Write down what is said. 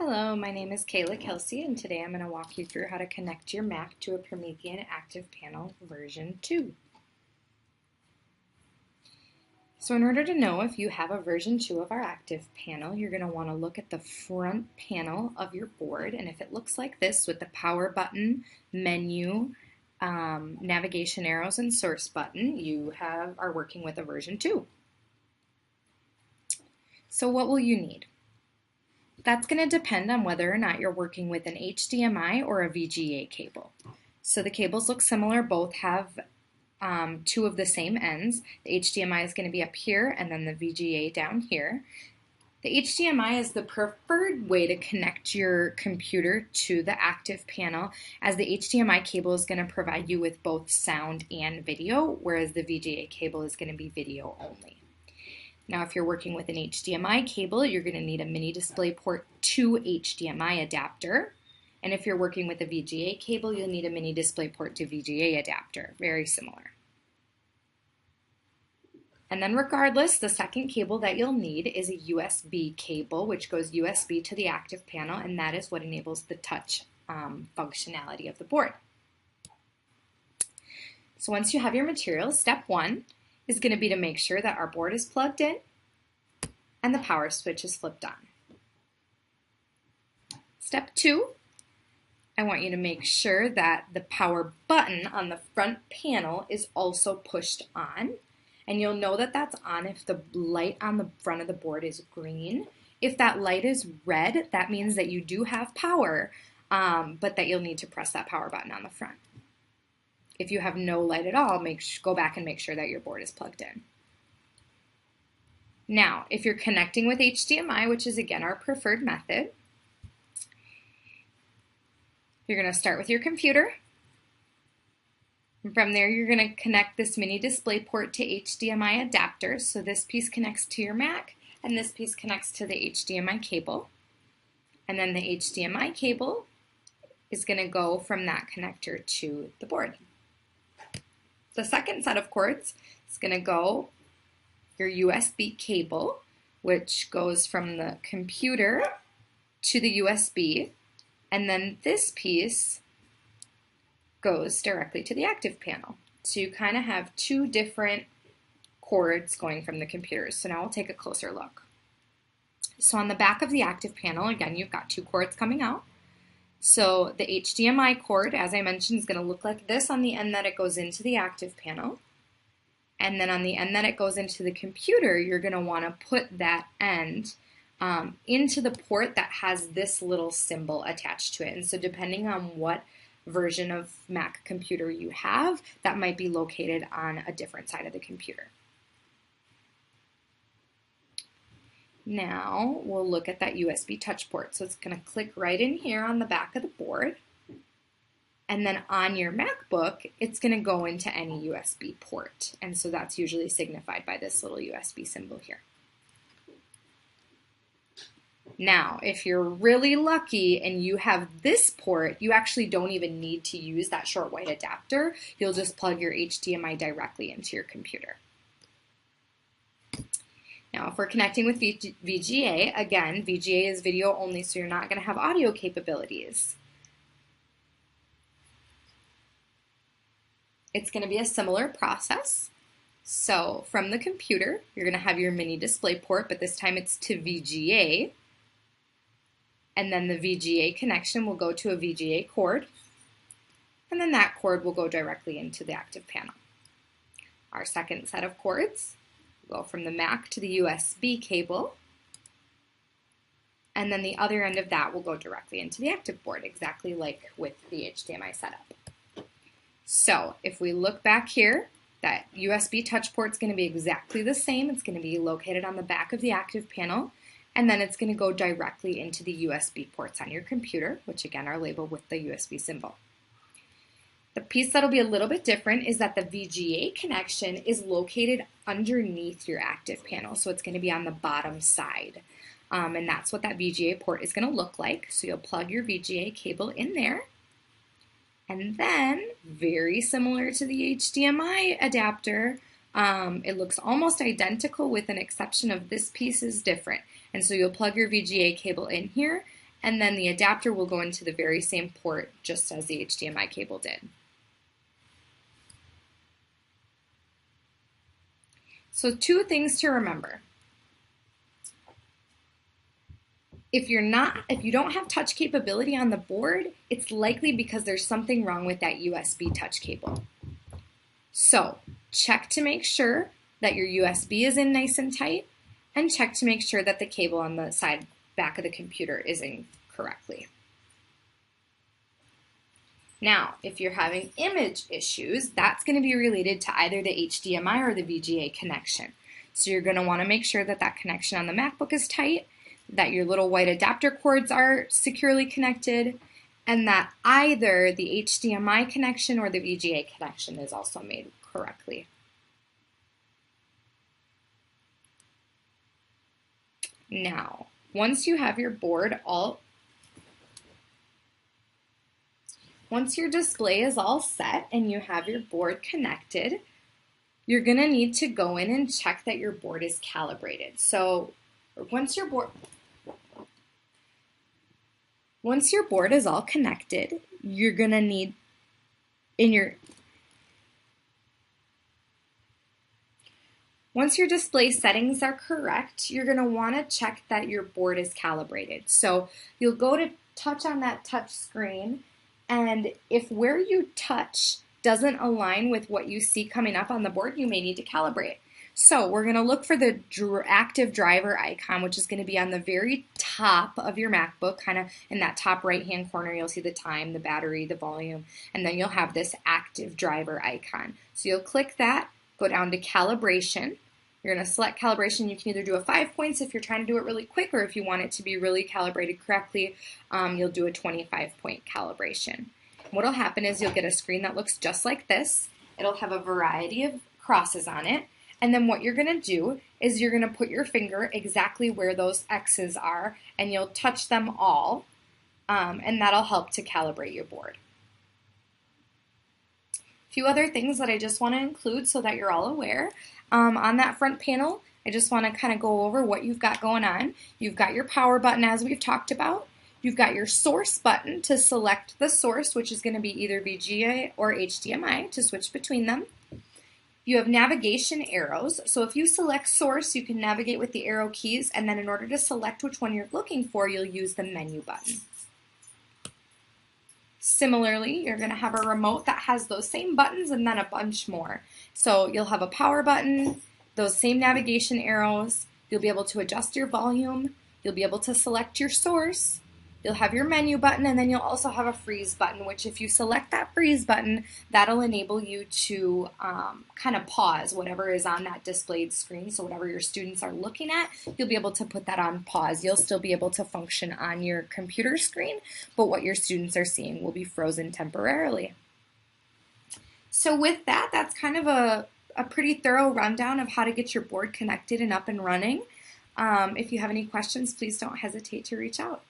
Hello, my name is Kayla Kelsey, and today I'm going to walk you through how to connect your Mac to a Promethean Active Panel version 2. So in order to know if you have a version 2 of our Active Panel, you're going to want to look at the front panel of your board, and if it looks like this with the power button, menu, navigation arrows, and source button, you are working with a version 2. So what will you need? That's going to depend on whether or not you're working with an HDMI or a VGA cable. So the cables look similar, both have two of the same ends. The HDMI is going to be up here and then the VGA down here. The HDMI is the preferred way to connect your computer to the active panel, as the HDMI cable is going to provide you with both sound and video, whereas the VGA cable is going to be video only. Now, if you're working with an HDMI cable, you're going to need a mini DisplayPort to HDMI adapter. And if you're working with a VGA cable, you'll need a mini DisplayPort to VGA adapter. Very similar. And then regardless, the second cable that you'll need is a USB cable, which goes USB to the active panel, and that is what enables the touch functionality of the board. So once you have your materials, step one is going to be to make sure that our board is plugged in and the power switch is flipped on. Step two, I want you to make sure that the power button on the front panel is also pushed on. And you'll know that that's on if the light on the front of the board is green. If that light is red, that means that you do have power, but that you'll need to press that power button on the front. If you have no light at all, go back and make sure that your board is plugged in. Now, if you're connecting with HDMI, which is again our preferred method, you're going to start with your computer. And from there, you're going to connect this mini DisplayPort to HDMI adapter. So this piece connects to your Mac, and this piece connects to the HDMI cable. And then the HDMI cable is going to go from that connector to the board. The second set of cords is going to go your USB cable, which goes from the computer to the USB, and then this piece goes directly to the active panel. So you kind of have two different cords going from the computers. So now we'll take a closer look. So on the back of the active panel, again, you've got two cords coming out. So the HDMI cord, as I mentioned, is going to look like this on the end that it goes into the active panel. And then on the end that it goes into the computer, you're going to want to put that end into the port that has this little symbol attached to it. And so depending on what version of Mac computer you have, that might be located on a different side of the computer. Now we'll look at that USB touch port. So it's going to click right in here on the back of the board. And then on your MacBook, it's going to go into any USB port. And so that's usually signified by this little USB symbol here. Now, if you're really lucky and you have this port, you actually don't even need to use that short white adapter. You'll just plug your HDMI directly into your computer. Now, if we're connecting with VGA, again, VGA is video only, so you're not going to have audio capabilities. It's going to be a similar process. So from the computer, you're going to have your mini DisplayPort, but this time it's to VGA. And then the VGA connection will go to a VGA cord. And then that cord will go directly into the active panel. Our second set of cords go from the Mac to the USB cable, and then the other end of that will go directly into the active board, exactly like with the HDMI setup. So if we look back here, that USB touch port is going to be exactly the same. It's going to be located on the back of the active panel, and then it's going to go directly into the USB ports on your computer, which again are labeled with the USB symbol. The piece that'll be a little bit different is that the VGA connection is located underneath your active panel, so it's going to be on the bottom side. And that's what that VGA port is going to look like. So you'll plug your VGA cable in there. And then, very similar to the HDMI adapter, it looks almost identical with an exception of this piece is different. And so you'll plug your VGA cable in here, and then the adapter will go into the very same port just as the HDMI cable did. So 2 things to remember. If you don't have touch capability on the board, it's likely because there's something wrong with that USB touch cable. So check to make sure that your USB is in nice and tight, and check to make sure that the cable on the back of the computer is in correctly. Now, if you're having image issues, that's going to be related to either the HDMI or the VGA connection. So you're going to want to make sure that that connection on the MacBook is tight, that your little white adapter cords are securely connected, and that either the HDMI connection or the VGA connection is also made correctly. Now, once you have your board once your display is all set and you have your board connected, you're going to need to go in and check that your board is calibrated. So once your board is all connected, you're going to need once your display settings are correct, you're going to want to check that your board is calibrated. So you'll go to touch on that touch screen, and if where you touch doesn't align with what you see coming up on the board, you may need to calibrate. So we're going to look for the active driver icon, which is going to be on the very top of your MacBook, kind of in that top right-hand corner. You'll see the time, the battery, the volume, and then you'll have this active driver icon. So you'll click that, go down to calibration. You're going to select calibration. You can either do a 5 points if you're trying to do it really quick, or if you want it to be really calibrated correctly, you'll do a 25-point calibration. What'll happen is you'll get a screen that looks just like this. It'll have a variety of crosses on it. And then what you're going to do is you're going to put your finger exactly where those X's are, and you'll touch them all, and that'll help to calibrate your board. A few other things that I just want to include so that you're all aware. On that front panel, I just want to kind of go over what you've got going on. You've got your power button, as we've talked about. You've got your source button to select the source, which is going to be either VGA or HDMI, to switch between them. You have navigation arrows. So if you select source, you can navigate with the arrow keys, and then in order to select which one you're looking for, you'll use the menu button. Similarly, you're going to have a remote that has those same buttons and then a bunch more. So you'll have a power button, those same navigation arrows, you'll be able to adjust your volume, you'll be able to select your source, you'll have your menu button, and then you'll also have a freeze button, which if you select that freeze button, that'll enable you to kind of pause whatever is on that displayed screen. So whatever your students are looking at, you'll be able to put that on pause. You'll still be able to function on your computer screen, but what your students are seeing will be frozen temporarily. So with that, that's kind of a pretty thorough rundown of how to get your board connected and up and running. If you have any questions, please don't hesitate to reach out.